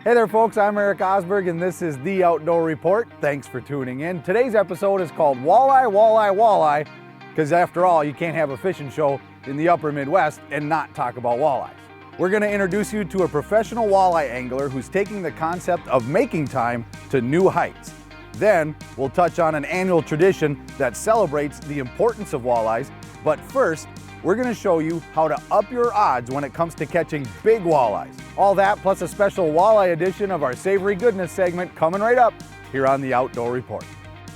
Hey there folks, I'm Eric Osberg and this is The Outdoor Report. Thanks for tuning in. Today's episode is called Walleye, Walleye, Walleye, because after all, you can't have a fishing show in the upper Midwest and not talk about walleyes. We're going to introduce you to a professional walleye angler who's taking the concept of making time to new heights. Then we'll touch on an annual tradition that celebrates the importance of walleyes, but first, we're going to show you how to up your odds when it comes to catching big walleyes. All that plus a special walleye edition of our Savory Goodness segment coming right up here on The Outdoor Report.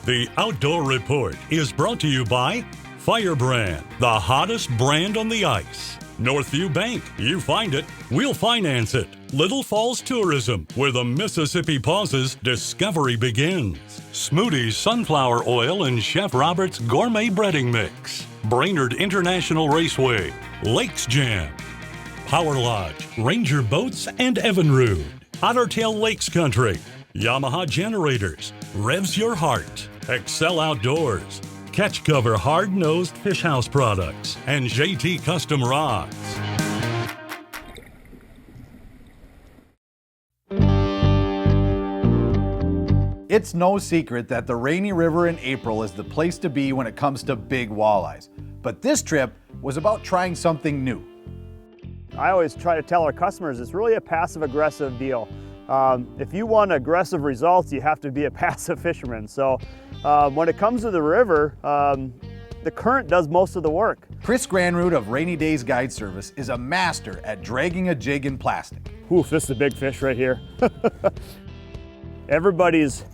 The Outdoor Report is brought to you by Firebrand, the hottest brand on the ice. Northview Bank, you find it, we'll finance it. Little Falls Tourism, where the Mississippi pauses, discovery begins. Smoothie's Sunflower Oil and Chef Robert's Gourmet Breading Mix. Brainerd International Raceway, Lakes Jam. Power Lodge, Ranger Boats and Evinrude. Ottertail Lakes Country, Yamaha Generators, Revs Your Heart, Excel Outdoors, Catch Cover Hard-Nosed Fish House Products, and JT Custom Rods. It's no secret that the Rainy River in April is the place to be when it comes to big walleyes. But this trip was about trying something new. I always try to tell our customers it's really a passive-aggressive deal. If you want aggressive results, you have to be a passive fisherman. So when it comes to the river, the current does most of the work. Chris Granrud of Rainydaze Guide Service is a master at dragging a jig in plastic. Oof, this is a big fish right here. Everybody's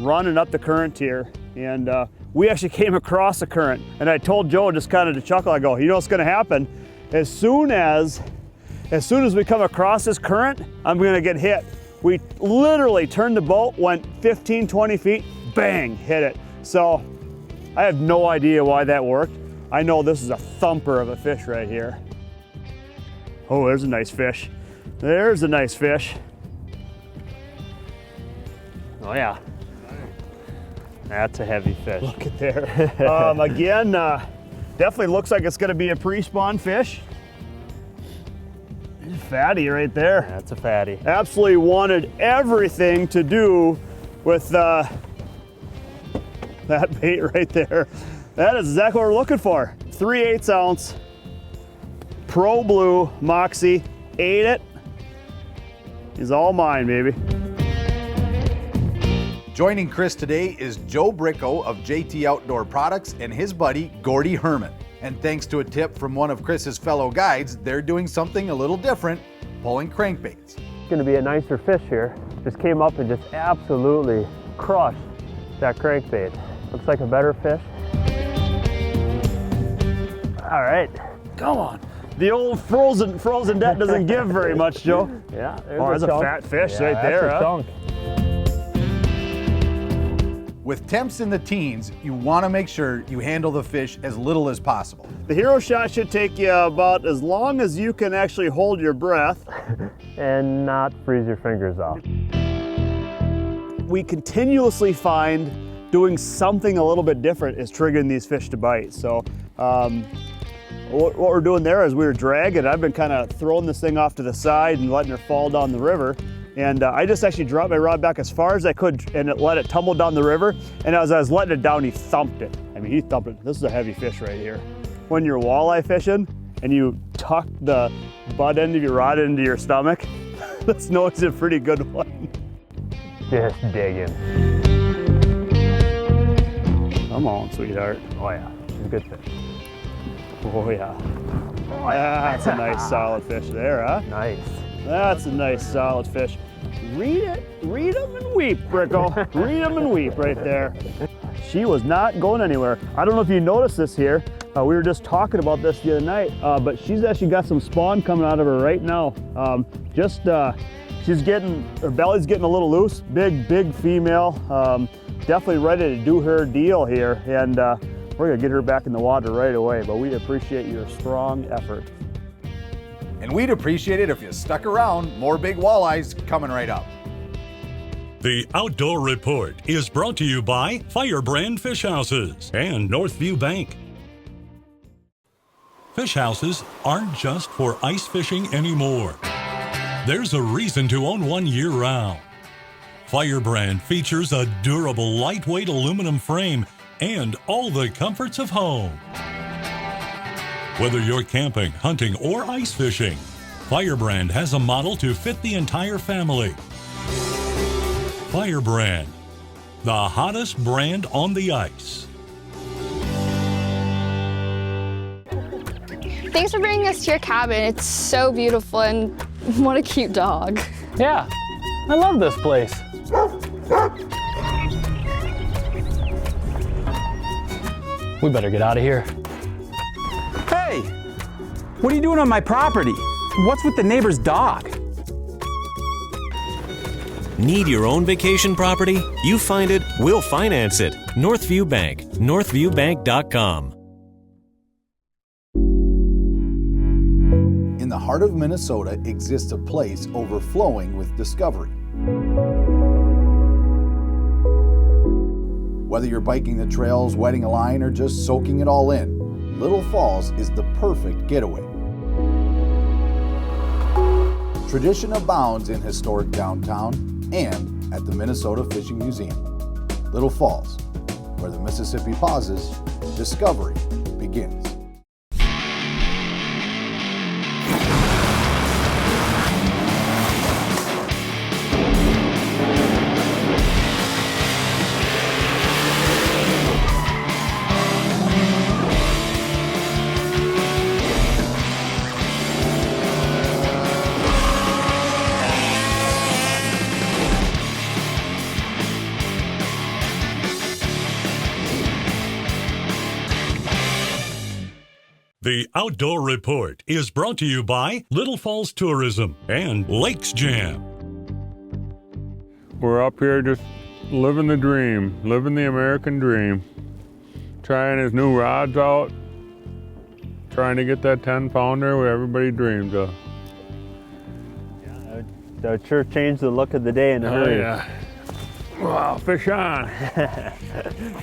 running up the current here, and we actually came across a current. And I told Joe just kind of to chuckle, I go, you know what's gonna happen? As soon as we come across this current, I'm gonna get hit. We literally turned the boat, went 15, 20 feet, bang, hit it. So I have no idea why that worked. I know this is a thumper of a fish right here. Oh, there's a nice fish. There's a nice fish. Oh yeah. That's a heavy fish. Look at there. Again, definitely looks like it's gonna be a pre-spawn fish. Fatty right there. That's a fatty. Absolutely wanted everything to do with that bait right there. That is exactly what we're looking for. 3/8 ounce Pro Blue Moxie. Ate it. He's all mine, baby. Joining Chris today is Joe Bricko of JT Outdoor Products and his buddy Gordy Herman. And thanks to a tip from one of Chris's fellow guides, they're doing something a little different, pulling crankbaits. It's gonna be a nicer fish here. Just came up and just absolutely crushed that crankbait. Looks like a better fish. All right, come on. The old frozen debt doesn't give very much, Joe. Yeah, there's a fat fish right there, huh? With temps in the teens, you want to make sure you handle the fish as little as possible. The hero shot should take you about as long as you can actually hold your breath and not freeze your fingers off. We continuously find doing something a little bit different is triggering these fish to bite. So what we're doing there is we were dragging. I've been kind of throwing this thing off to the side and letting her fall down the river. And I just actually dropped my rod back as far as I could and let it tumble down the river. And as I was letting it down, he thumped it. I mean, he thumped it. This is a heavy fish right here. When you're walleye fishing and you tuck the butt end of your rod into your stomach, that's always a pretty good one. Just digging. Come on, sweetheart. Oh yeah, she's a good fish. Oh yeah. Oh, that's a nice solid fish there, huh? Nice. That's a nice solid fish. Read them and weep, Bricko. Read them and weep right there. She was not going anywhere. I don't know if you noticed this here. We were just talking about this the other night, but she's actually got some spawn coming out of her right now. She's getting, her belly's getting a little loose. Big female. Definitely ready to do her deal here. And we're gonna get her back in the water right away, but we appreciate your strong effort. And we'd appreciate it if you stuck around. More big walleyes coming right up. The Outdoor Report is brought to you by Firebrand Fish Houses and Northview Bank. Fish houses aren't just for ice fishing anymore. there's a reason to own one year-round. Firebrand features a durable, lightweight aluminum frame and all the comforts of home. Whether you're camping, hunting, or ice fishing, Firebrand has a model to fit the entire family. Firebrand, the hottest brand on the ice. Thanks for bringing us to your cabin. It's so beautiful and what a cute dog. Yeah, I love this place. We better get out of here. Hey, what are you doing on my property? What's with the neighbor's dog? Need your own vacation property? You find it, we'll finance it. Northview Bank, northviewbank.com. In the heart of Minnesota exists a place overflowing with discovery. Whether you're biking the trails, wetting a line, or just soaking it all in, Little Falls is the perfect getaway. Tradition abounds in historic downtown and at the Minnesota Fishing Museum. Little Falls, where the Mississippi pauses, discovery begins. The Outdoor Report is brought to you by Little Falls Tourism and Lakes Jam. We're up here just living the dream, living the American dream. Trying his new rods out, trying to get that 10-pounder where everybody dreams of. Yeah, that would sure change the look of the day in a hurry. Yeah. Wow, fish on.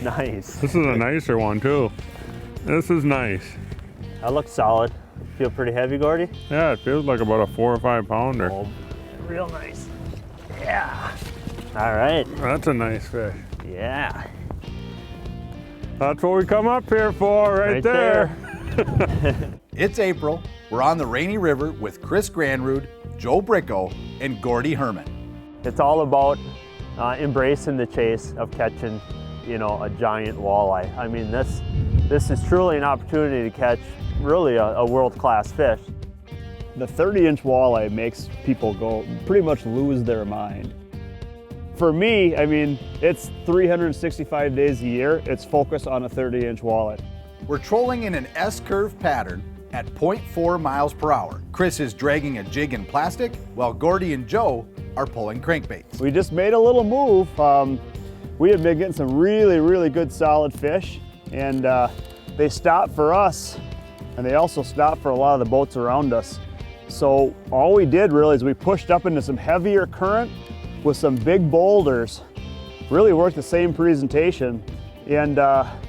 Nice. This is a nicer one too. This is nice. That looks solid. Feel pretty heavy, Gordy? Yeah, it feels like about a 4 or 5 pounder. Oh, real nice. Yeah. All right. That's a nice fish. Yeah. That's what we come up here for, right there. It's April. We're on the Rainy River with Chris Granrud, Joe Bricko, and Gordy Herman. It's all about embracing the chase of catching, you know, a giant walleye. I mean, this is truly an opportunity to catch really a world-class fish. The 30-inch walleye makes people go pretty much lose their mind. For me, I mean, it's 365 days a year. It's focused on a 30-inch walleye. We're trolling in an S-curve pattern at 0.4 miles per hour. Chris is dragging a jig in plastic, while Gordy and Joe are pulling crankbaits. We just made a little move. We have been getting some really, really good solid fish, and they stopped for us, and they also stopped for a lot of the boats around us. So all we did really is we pushed up into some heavier current with some big boulders, really worked the same presentation, and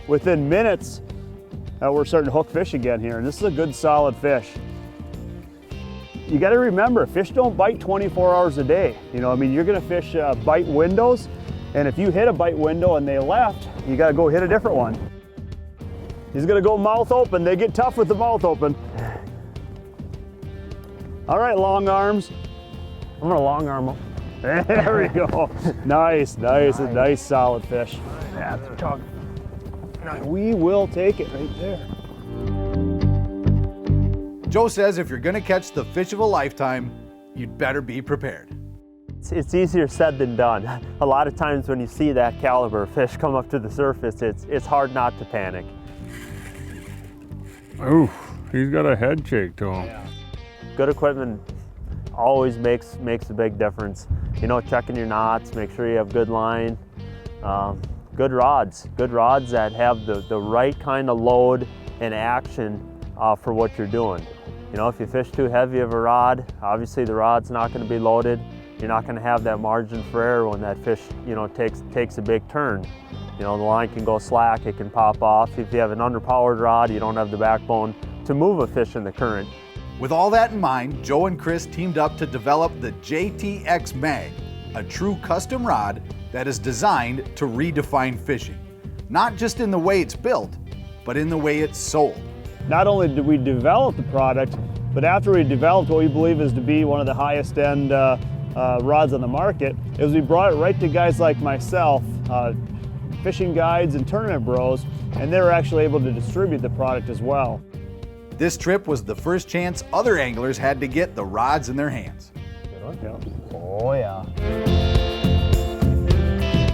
within minutes, we're starting to hook fish again here, and this is a good solid fish. You gotta remember, fish don't bite 24 hours a day. You know, I mean, you're gonna fish bite windows, and if you hit a bite window and they left, you gotta go hit a different one. He's gonna go mouth open. They get tough with the mouth open. All right, long arms. I'm gonna long arm him. There we go. Nice, nice, a nice solid fish. Yeah, it's a chunk. We will take it right there. Joe says if you're gonna catch the fish of a lifetime, you'd better be prepared. It's easier said than done. A lot of times when you see that caliber of fish come up to the surface, it's hard not to panic. Oof, he's got a head shake to him. Yeah. Good equipment always makes a big difference. You know, checking your knots, make sure you have good line. Good rods that have the right kind of load and action for what you're doing. You know, if you fish too heavy of a rod, obviously the rod's not going to be loaded. You're not going to have that margin for error when that fish, you know, takes a big turn. You know, the line can go slack, it can pop off. If you have an underpowered rod, you don't have the backbone to move a fish in the current. With all that in mind, Joe and Chris teamed up to develop the JTX Mag, a true custom rod that is designed to redefine fishing. Not just in the way it's built, but in the way it's sold. Not only did we develop the product, but after we developed what we believe is to be one of the highest end rods on the market, is we brought it right to guys like myself, fishing guides and tournament bros, and they were actually able to distribute the product as well. This trip was the first chance other anglers had to get the rods in their hands. Oh yeah.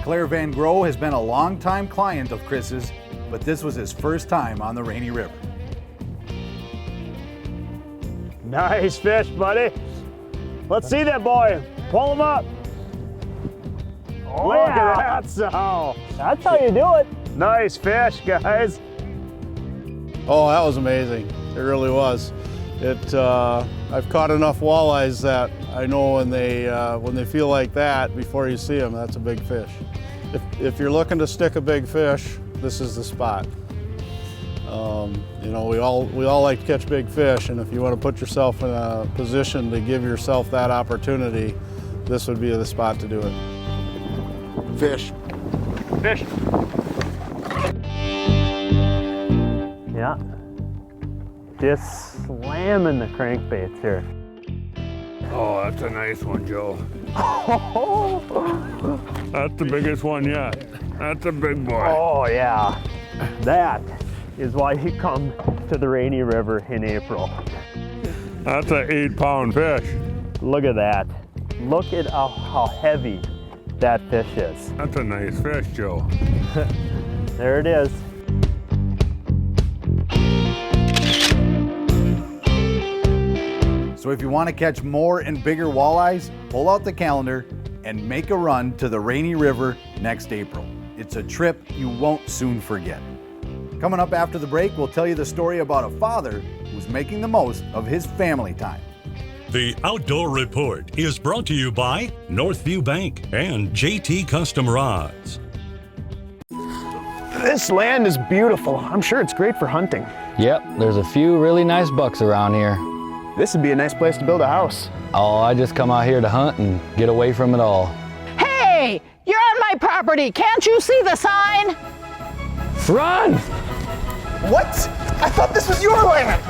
Claire Van Groe has been a longtime client of Chris's, but this was his first time on the Rainy River. Nice fish, buddy. Let's see that boy. Pull him up. Oh, look at that sow. That's how you do it. Nice fish, guys. Oh, that was amazing. It really was. I've caught enough walleyes that I know when they feel like that before you see them, that's a big fish. If you're looking to stick a big fish, this is the spot. You know, we all like to catch big fish, and if you want to put yourself in a position to give yourself that opportunity, this would be the spot to do it. Fish. Fish. Yeah. Just slamming the crankbaits here. Oh, that's a nice one, Joe. That's the biggest one yet. That's a big boy. Oh yeah. That is why you come to the Rainy River in April. That's an 8-pound fish. Look at that. Look at how heavy that fish is. That's a nice fish, Joe. There it is. So if you want to catch more and bigger walleyes, pull out the calendar and make a run to the Rainy River next April. It's a trip you won't soon forget. Coming up after the break, we'll tell you the story about a father who's making the most of his family time. The Outdoor Report is brought to you by Northview Bank and JT Custom Rods. This land is beautiful. I'm sure it's great for hunting. Yep, there's a few really nice bucks around here. This would be a nice place to build a house. Oh, I just come out here to hunt and get away from it all. Hey, you're on my property. Can't you see the sign? Run! What? I thought this was your land.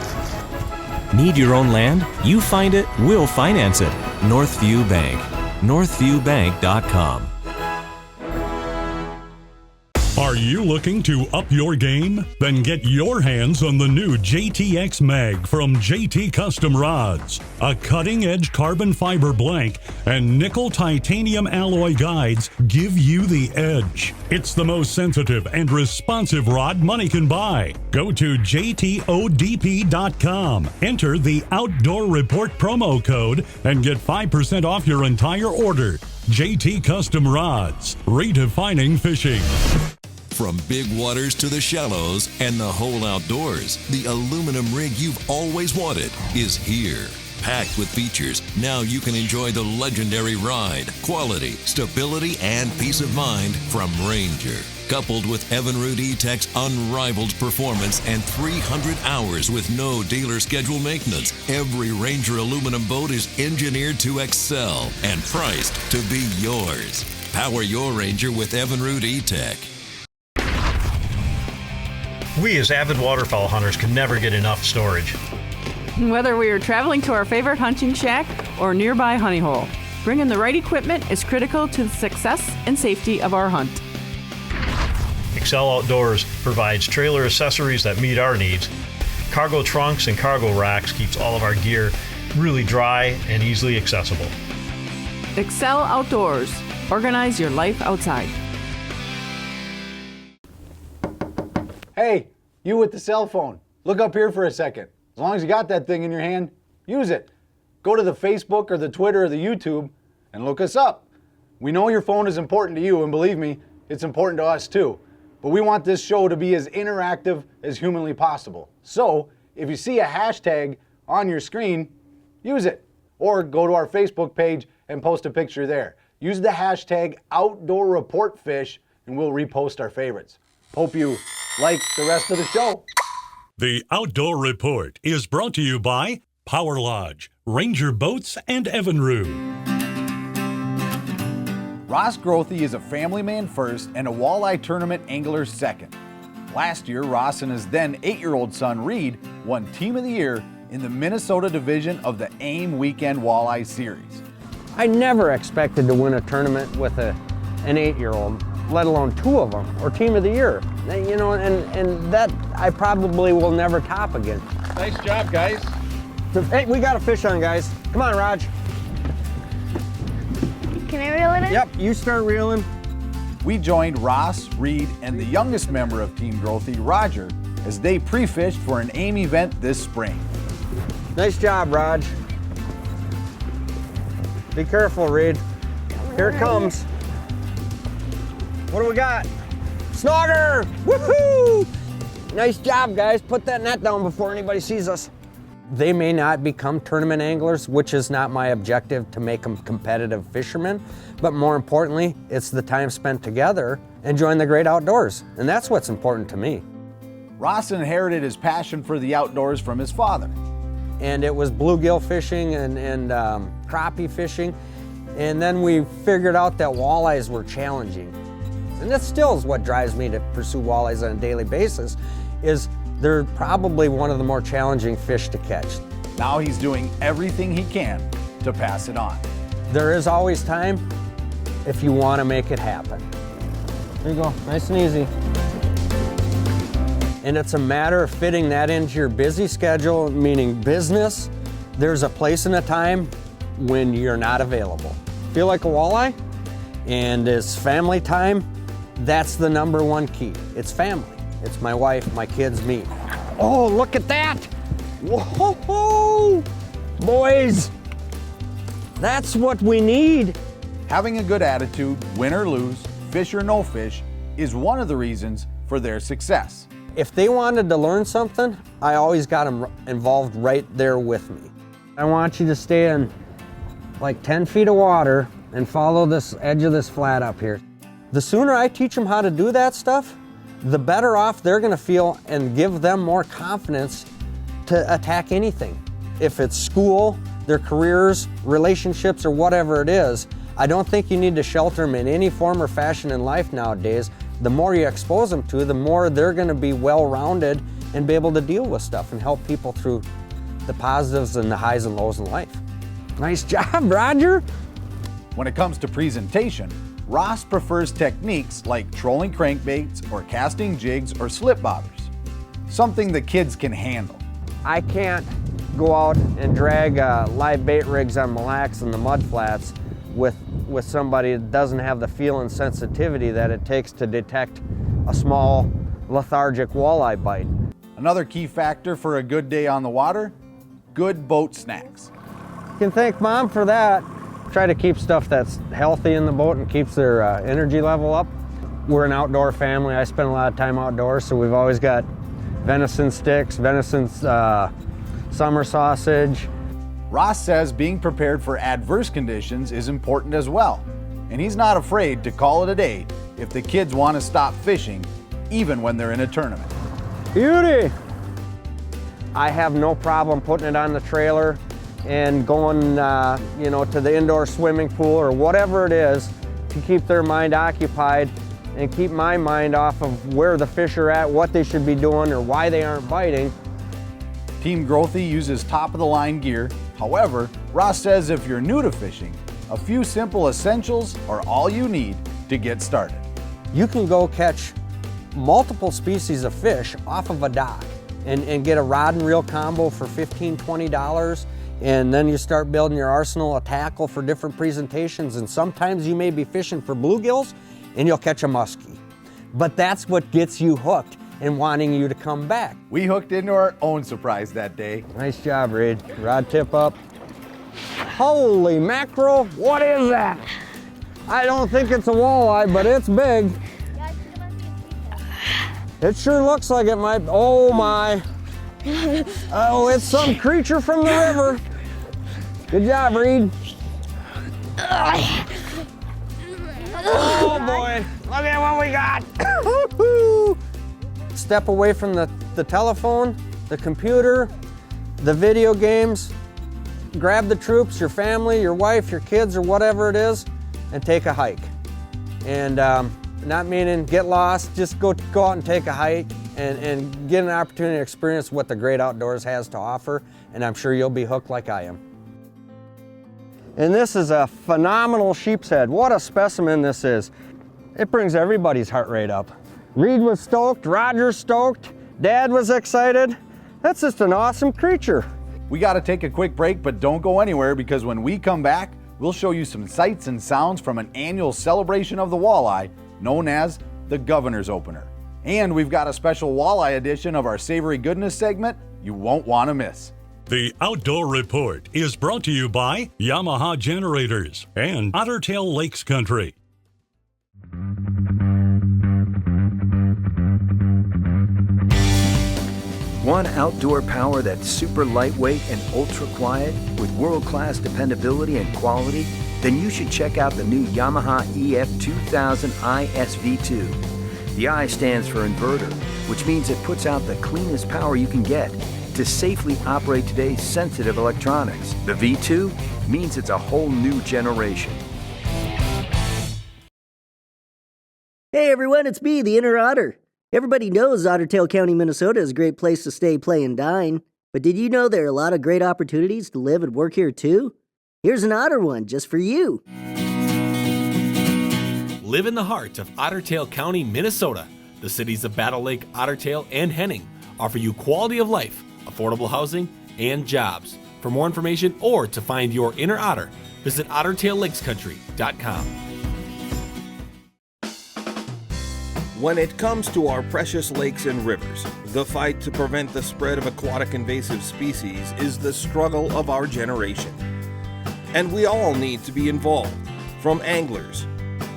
Need your own land? You find it, we'll finance it. Northview Bank. NorthviewBank.com. Are you looking to up your game? Then get your hands on the new JTX Mag from JT Custom Rods. A cutting-edge carbon fiber blank and nickel titanium alloy guides give you the edge. It's the most sensitive and responsive rod money can buy. Go to JTODP.com, enter the Outdoor Report promo code, and get 5% off your entire order. JT Custom Rods, redefining fishing. From big waters to the shallows and the whole outdoors, the aluminum rig you've always wanted is here. Packed with features, now you can enjoy the legendary ride, quality, stability, and peace of mind from Ranger. Coupled with Evinrude E-Tech's unrivaled performance and 300 hours with no dealer schedule maintenance, every Ranger aluminum boat is engineered to excel and priced to be yours. Power your Ranger with Evinrude E-Tech. We as avid waterfowl hunters can never get enough storage. Whether we are traveling to our favorite hunting shack or nearby honey hole, bringing the right equipment is critical to the success and safety of our hunt. Excel Outdoors provides trailer accessories that meet our needs. Cargo trunks and cargo racks keeps all of our gear really dry and easily accessible. Excel Outdoors. Organize your life outside. Hey, you with the cell phone, look up here for a second. As long as you got that thing in your hand, use it. Go to the Facebook or the Twitter or the YouTube and look us up. We know your phone is important to you, and believe me, it's important to us too. But we want this show to be as interactive as humanly possible. So, if you see a hashtag on your screen, use it. Or go to our Facebook page and post a picture there. Use the hashtag OutdoorReportFish and we'll repost our favorites. Hope you like the rest of the show. The Outdoor Report is brought to you by Power Lodge, Ranger Boats, and Evinrude. Ross Grothe is a family man first and a walleye tournament angler second. Last year, Ross and his then 8-year-old son Reed won Team of the Year in the Minnesota division of the AIM Weekend Walleye Series. I never expected to win a tournament with an 8-year-old, let alone 2 of them, or Team of the Year. You know, and that I probably will never top again. Nice job, guys. Hey, we got a fish on, guys. Come on, Raj. Can I reel it in? Yep, you start reeling. We joined Ross, Reed, and the youngest member of Team Grothe, Roger, as they pre-fished for an AIM event this spring. Nice job, Raj. Be careful, Reed. Here it comes. What do we got? Snogger! Woohoo! Nice job, guys. Put that net down before anybody sees us. They may not become tournament anglers, which is not my objective to make them competitive fishermen, but more importantly, it's the time spent together enjoying the great outdoors, and that's what's important to me. Ross inherited his passion for the outdoors from his father. And it was bluegill fishing and crappie fishing, and then we figured out that walleyes were challenging. And that still is what drives me to pursue walleyes on a daily basis, is they're probably one of the more challenging fish to catch. Now he's doing everything he can to pass it on. There is always time if you want to make it happen. There you go, nice and easy. And it's a matter of fitting that into your busy schedule, meaning business. There's a place and a time when you're not available. Feel like a walleye? And it's family time. That's the #1 key. It's family. It's my wife, my kids, me. Oh, look at that! Whoa, boys! That's what we need. Having a good attitude, win or lose, fish or no fish, is one of the reasons for their success. If they wanted to learn something, I always got them involved right there with me. I want you to stay in like 10 feet of water and follow this edge of this flat up here. The sooner I teach them how to do that stuff, the better off they're gonna feel and give them more confidence to attack anything. If it's school, their careers, relationships, or whatever it is, I don't think you need to shelter them in any form or fashion in life nowadays. The more you expose them to, the more they're gonna be well-rounded and be able to deal with stuff and help people through the positives and the highs and lows in life. Nice job, Roger. When it comes to presentation, Ross prefers techniques like trolling crankbaits or casting jigs or slip bobbers, something the kids can handle. I can't go out and drag live bait rigs on Mille Lacs and the mud flats with somebody that doesn't have the feel and sensitivity that it takes to detect a small lethargic walleye bite. Another key factor for a good day on the water, good boat snacks. You can thank Mom for that. Try to keep stuff that's healthy in the boat and keeps their energy level up. We're an outdoor family. I spend a lot of time outdoors, so we've always got venison sticks, venison summer sausage. Ross says being prepared for adverse conditions is important as well, and he's not afraid to call it a day if the kids want to stop fishing, even when they're in a tournament. Beauty! I have no problem putting it on the trailer and going to the indoor swimming pool or whatever it is to keep their mind occupied and keep my mind off of where the fish are at, what they should be doing, or why they aren't biting. Team Grothe uses top-of-the-line gear. However, Ross says if you're new to fishing, a few simple essentials are all you need to get started. You can go catch multiple species of fish off of a dock and get a rod and reel combo for $15, $20. And then you start building your arsenal of tackle for different presentations. And sometimes you may be fishing for bluegills and you'll catch a muskie. But that's what gets you hooked and wanting you to come back. We hooked into our own surprise that day. Nice job, Reed. Rod tip up. Holy mackerel, what is that? I don't think it's a walleye, but it's big. It sure looks like it might. Oh my. Oh, it's some creature from the river. Good job, Reed. Oh boy, look at what we got. Step away from the telephone, the computer, the video games, grab the troops, your family, your wife, your kids, or whatever it is, and take a hike. And not meaning get lost, just go out and take a hike and get an opportunity to experience what the great outdoors has to offer, and I'm sure you'll be hooked like I am. And this is a phenomenal sheep's head. What a specimen this is. It brings everybody's heart rate up. Reed was stoked, Roger's stoked, Dad was excited. That's just an awesome creature. We got to take a quick break, but don't go anywhere, because when we come back, we'll show you some sights and sounds from an annual celebration of the walleye known as the Governor's Opener. And we've got a special walleye edition of our Savory Goodness segment you won't want to miss. The Outdoor Report is brought to you by Yamaha Generators and Ottertail Lakes Country. Want outdoor power that's super lightweight and ultra quiet with world-class dependability and quality? Then you should check out the new Yamaha EF2000i SV2. The I stands for inverter, which means it puts out the cleanest power you can get to safely operate today's sensitive electronics. The V2 means it's a whole new generation. Hey everyone, it's me, the Inner Otter. Everybody knows Ottertail County, Minnesota is a great place to stay, play, and dine. But did you know there are a lot of great opportunities to live and work here too? Here's an otter one just for you. Live in the heart of Ottertail County, Minnesota. The cities of Battle Lake, Ottertail, and Henning offer you quality of life, affordable housing, and jobs. For more information or to find your inner otter, visit ottertaillakescountry.com. When it comes to our precious lakes and rivers, the fight to prevent the spread of aquatic invasive species is the struggle of our generation. And we all need to be involved, from anglers,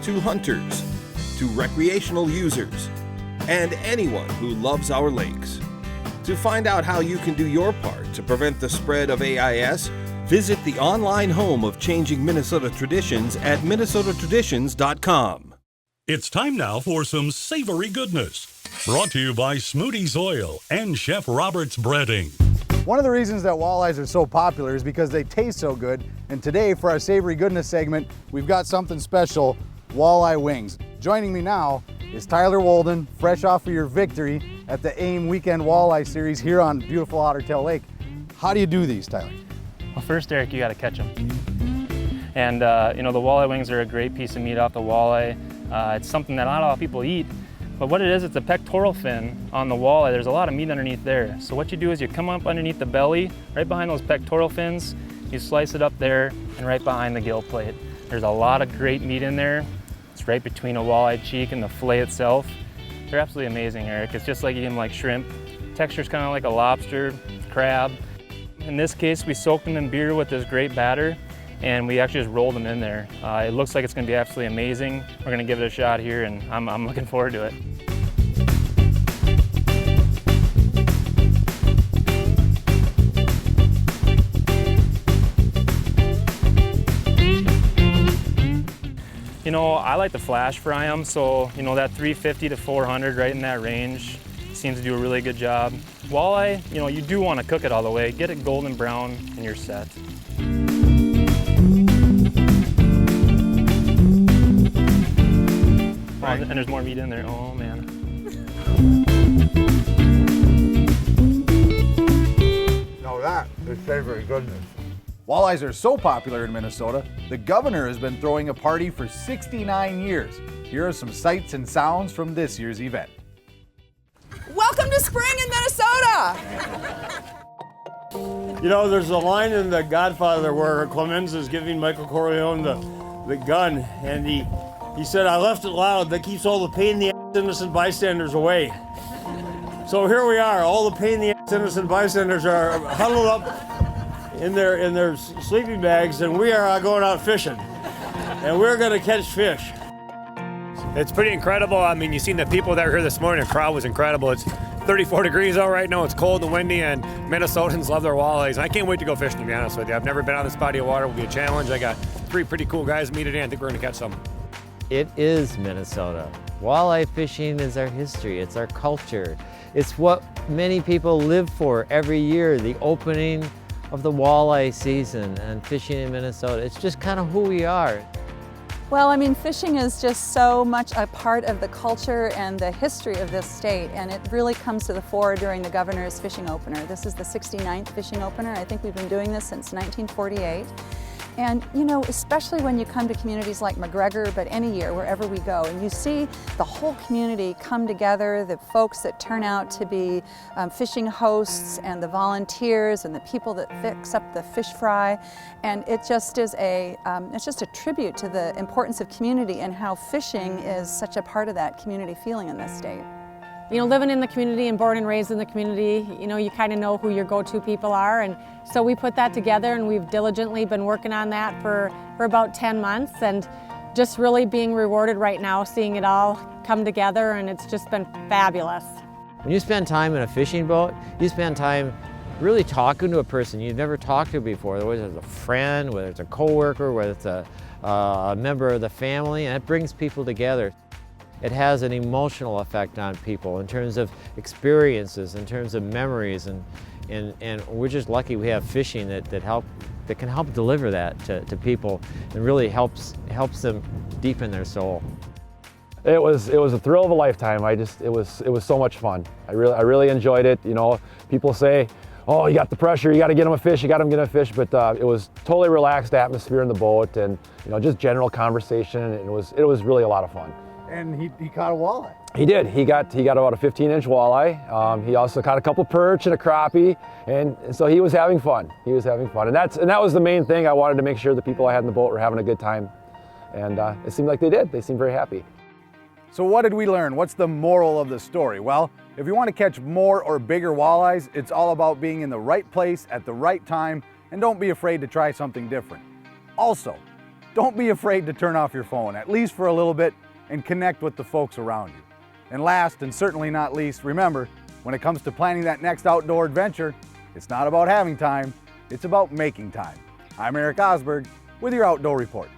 to hunters, to recreational users, and anyone who loves our lakes. To find out how you can do your part to prevent the spread of AIS, visit the online home of changing Minnesota traditions at minnesotatraditions.com. It's time now for some savory goodness. Brought to you by Smootie's Oil and Chef Robert's Breading. One of the reasons that walleyes are so popular is because they taste so good. And today for our Savory Goodness segment, we've got something special, Walleye Wings. Joining me now is Tyler Wolden, fresh off of your victory at the AIM Weekend Walleye Series here on beautiful Ottertail Lake. How do you do these, Tyler? Well, first, Eric, you got to catch them. And you know, the walleye wings are a great piece of meat off the walleye. It's something that not a lot of people eat, but what it is, it's a pectoral fin on the walleye. There's a lot of meat underneath there. So what you do is you come up underneath the belly, right behind those pectoral fins, you slice it up there and right behind the gill plate. There's a lot of great meat in there. It's right between a walleye cheek and the fillet itself. They're absolutely amazing, Eric. It's just like eating like shrimp. Texture's kind of like a lobster, crab. In this case, we soaked them in beer with this great batter, and we actually just rolled them in there. It looks like it's gonna be absolutely amazing. We're gonna give it a shot here, and I'm looking forward to it. You know, I like to flash fry them, so you know that 350 to 400, right in that range, seems to do a really good job. Walleye, you know, you do want to cook it all the way. Get it golden brown, and you're set. Oh, and there's more meat in there. Oh man. Now that is savory goodness. Walleyes are so popular in Minnesota, the governor has been throwing a party for 69 years. Here are some sights and sounds from this year's event. Welcome to spring in Minnesota! You know, there's a line in The Godfather where Clemens is giving Michael Corleone the gun, and he said, "I left it loud. That keeps all the pain in the ass innocent bystanders away." So here we are. All the pain in the ass innocent bystanders are huddled up in their sleeping bags, and we are going out fishing, and we're going to catch fish. It's pretty incredible. I mean, you've seen the people that were here this morning. The crowd was incredible. It's 34 degrees out right now. It's cold and windy, and Minnesotans love their walleyes. I can't wait to go fishing, to be honest with you. I've never been on this body of water. It will be a challenge. I got 3 pretty cool guys to meet today. I think we're going to catch some. It is Minnesota. Walleye fishing is our history. It's our culture. It's what many people live for every year, the opening of the walleye season and fishing in Minnesota. It's just kind of who we are. Well, I mean, fishing is just so much a part of the culture and the history of this state, and it really comes to the fore during the governor's fishing opener. This is the 69th fishing opener. I think we've been doing this since 1948. And you know, especially when you come to communities like McGregor, but any year, wherever we go, and you see the whole community come together, the folks that turn out to be fishing hosts and the volunteers and the people that fix up the fish fry, and it just is it's just a tribute to the importance of community and how fishing is such a part of that community feeling in this state. You know, living in the community and born and raised in the community, you know, you kind of know who your go-to people are, and so we put that together, and we've diligently been working on that for about 10 months, and just really being rewarded right now, seeing it all come together, and it's just been fabulous. When you spend time in a fishing boat, you spend time really talking to a person you've never talked to before, whether it's a friend, whether it's a coworker, whether it's a member of the family, and it brings people together. It has an emotional effect on people in terms of experiences, in terms of memories, and we're just lucky we have fishing that can help deliver that to people and really helps them deepen their soul. It was a thrill of a lifetime. It was so much fun. I really enjoyed it. You know, people say, oh, you got the pressure, you got to get them a fish, but it was totally relaxed atmosphere in the boat, and you know, just general conversation, and it was really a lot of fun. And he caught a walleye. He did. He got about a 15-inch walleye. He also caught a couple perch and a crappie, and so he was having fun. And that was the main thing. I wanted to make sure the people I had in the boat were having a good time, and it seemed like they did. They seemed very happy. So what did we learn? What's the moral of the story? Well, if you want to catch more or bigger walleyes, it's all about being in the right place at the right time, and don't be afraid to try something different. Also, don't be afraid to turn off your phone, at least for a little bit, and connect with the folks around you. And last, and certainly not least, remember, when it comes to planning that next outdoor adventure, it's not about having time, it's about making time. I'm Eric Osberg with your Outdoor Report.